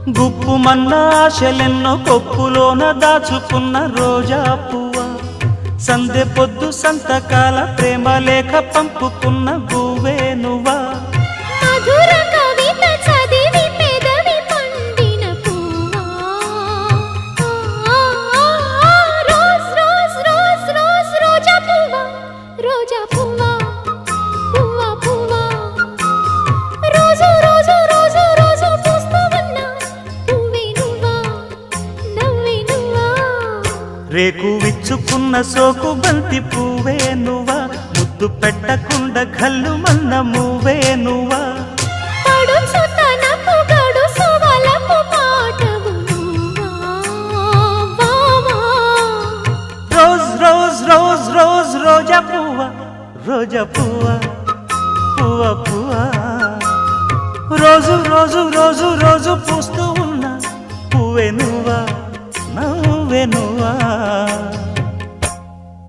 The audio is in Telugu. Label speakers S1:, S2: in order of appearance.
S1: గుప్పుమన్న ఆశలెన్నో కొప్పులోన దాచుకున్న రోజా పువ్వ, సందె పొద్దు సంతకాల ప్రేమ లేఖ పంపుకున్న గువ్వే నువ్వా.
S2: మధుర కవిత చదివి పెదవి పండిన పువ్వా, రోజ్ రోజ్ రోజ్ రోజ్ రోజా పువ్వా, రోజా పువ్వా, పువ్వా పువ్వా, రోజు రోజు రోజు రోజు పూస్తూ ఉన్న పువ్వే నువ్వా, నవ్వే నువ్వా.
S1: రేకు విచ్చుకున్న సోకు బంతి పువ్వే నువ్వా, ముద్దు పెట్టకుండా కళ్ళు మన్న మువ్వే నువ్వా.
S2: పడుచు తనపు గడుసు వలపు పాటవు నువ్వా, వావా.
S1: రోజ్ రోజ్ రోజ్ రోజ్ రోజా పువ్వ, రోజా పువ్వ, పువ్వ పువ్వ, రోజు రోజు రోజు రోజు పూస్తూ ఉన్న పువ్వే నువ్వా.